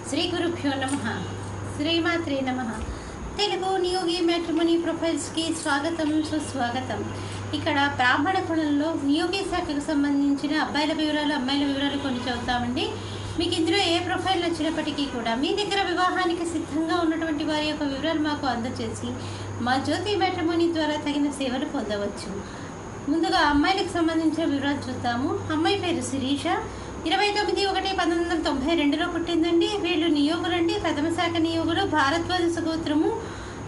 శ్రీ గురుభ్యో నమః. శ్రీమాత్రే నమః. తెలుగు నియోగి మ్యాట్రిమోనీ ప్రొఫైల్స్కి స్వాగతం, సుస్వాగతం. ఇక్కడ బ్రాహ్మణ కులంలో నియోగి శాఖకు సంబంధించిన అబ్బాయిల వివరాలు, అమ్మాయిల వివరాలు కొన్ని చదువుతామండి. మీకు ఇందులో ఏ ప్రొఫైల్ నచ్చినప్పటికీ కూడా మీ దగ్గర వివాహానికి సిద్ధంగా ఉన్నటువంటి వారి యొక్క వివరాలు మాకు అందజేసి మా జ్యోతి మ్యాట్రిమోనీ ద్వారా తగిన సేవలు పొందవచ్చు. ముందుగా అమ్మాయిలకు సంబంధించిన వివరాలు చూద్దాము. అమ్మాయి పేరు శిరీష, 29/1/1992లో పుట్టిందండి. వీళ్ళు నియోగులండి, ప్రథమ శాఖ నియోగులు, భారద్వాజ గోత్రము,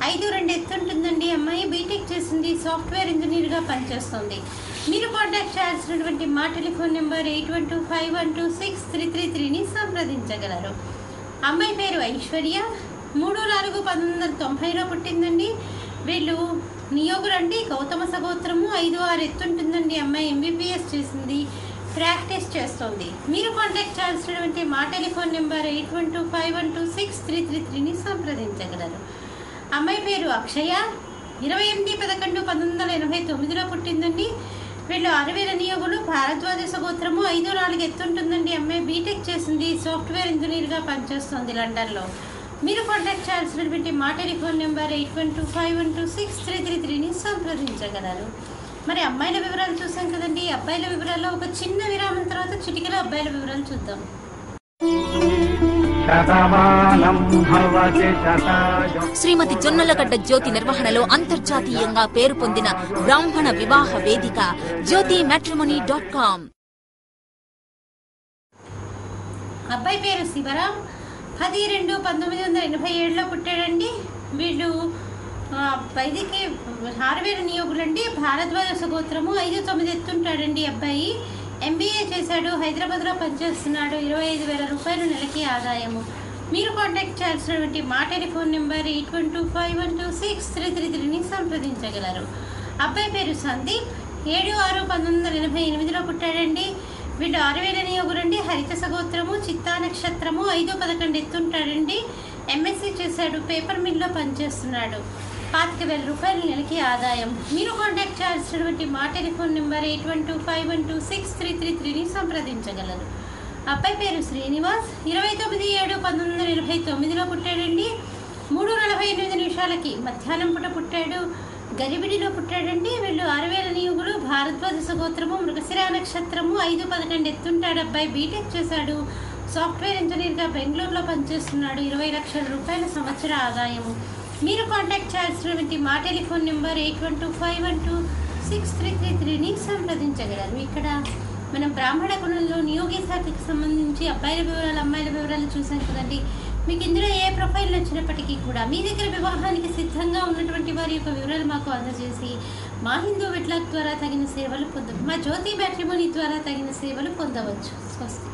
5'2" ఎత్తుంటుందండి. అమ్మాయి బీటెక్ చేసింది, సాఫ్ట్వేర్ ఇంజనీర్గా పనిచేస్తుంది. మీరు కాంటాక్ట్ చేయాల్సినటువంటి మా టెలిఫోన్ నెంబర్ 8125126333ని సంప్రదించగలరు. అమ్మాయి పేరు ఐశ్వర్య, 3/4/1990లో పుట్టిందండి. వీళ్ళు నియోగులండి, గౌతమ సగోత్రము, 5'6" ఎత్తుంటుందండి. అమ్మాయి MBBS చేసింది, ప్రాక్టీస్ చేస్తుంది. మీరు కాంటాక్ట్ చేయాల్సినటువంటి మా టెలిఫోన్ నెంబర్ 8125126333ని సంప్రదించగలరు. అమ్మాయి పేరు అక్షయ, 28/11/1989లో పుట్టిందండి. వీళ్ళు 6,000 నియోగులు, భారద్వాజ గోత్రము, 5'4" ఎత్తుంటుందండి. అమ్మాయి బీటెక్ చేసింది, సాఫ్ట్వేర్ ఇంజనీర్గా పనిచేస్తుంది లండన్లో. మీరు కాంటాక్ట్ చేయాల్సినటువంటి మా టెలిఫోన్ నెంబర్ 8125126333ని సంప్రదించగలరు. మరి అమ్మాయిల వివరాలు చూసాం కదండి. అబ్బాయిల వివరాల్లో ఒక చిన్న విరామం తర్వాత చిటికల అబ్బాయిల వివరాలు చూద్దాం. శ్రీమతి జొన్నలగడ్డ జ్యోతి నిర్వహణలో అంతర్జాతీయంగా పేరు పొందిన బ్రాహ్మణ వివాహ వేదిక jyotimatrimony.com. అబ్బాయి పేరు శివరాం, 10/2/1987లో పుట్టాడండి. వీళ్ళు 6,000 నియోగులండి, భారద్వాజ గోత్రము, 5'9" ఎత్తుంటాడండి. అబ్బాయి MBA చేశాడు, హైదరాబాద్లో పనిచేస్తున్నాడు. 25,000 రూపాయలు నెలకి ఆదాయము. మీరు కాంటాక్ట్ చేయాల్సినటువంటి మా టెలిఫోన్ నెంబర్ 8125126333ని సంప్రదించగలరు. అబ్బాయి పేరు సందీప్, 7/6/1988లో పుట్టాడండి. వీళ్ళు 6,000 నియోగులండి, హరిత సగోత్రము, చిత్తా నక్షత్రము, 5'11" ఎత్తుంటాడండి. MSc చేశాడు, పేపర్ మిల్లో పనిచేస్తున్నాడు. 25,000 రూపాయలు నెలకి ఆదాయం. మీరు కాంటాక్ట్ చేయాల్సినటువంటి మా టెలిఫోన్ నెంబర్ 8125126333ని సంప్రదించగలరు. అబ్బాయి పేరు శ్రీనివాస్, 29/7/1989లో పుట్టాడండి. 3:48 మధ్యాహ్నం పూట పుట్టాడు, గరిబిడిలో పుట్టాడండి. వీళ్ళు 6,000 నియోగులు, భారద్వాజ గోత్రము, మృగశిరా నక్షత్రము, 5'11" ఎత్తుంటాడు. అబ్బాయి బీటెక్ చేశాడు, సాఫ్ట్వేర్ ఇంజనీర్గా బెంగళూరులో పనిచేస్తున్నాడు. 20 లక్షల రూపాయల సంవత్సర ఆదాయము. మీరు కాంటాక్ట్ చేయాల్సినటువంటి మా టెలిఫోన్ నెంబర్ 8125126333ని సంప్రదించగలరు. ఇక్కడ మనం బ్రాహ్మణ కులంలో నియోగి శాఖకి సంబంధించి అబ్బాయిల వివరాలు, అమ్మాయిల వివరాలు చూసాం కదండి. మీకు ఇందులో ఏ ప్రొఫైల్ నచ్చినప్పటికీ కూడా మీ దగ్గర వివాహానికి సిద్ధంగా ఉన్నటువంటి వారి యొక్క వివరాలు మాకు అందజేసి మా హిందూ వెట్లాక్ ద్వారా తగిన సేవలు మా జ్యోతి మ్యాట్రిమోనీ ద్వారా తగిన సేవలు పొందవచ్చు. స్వస్తి.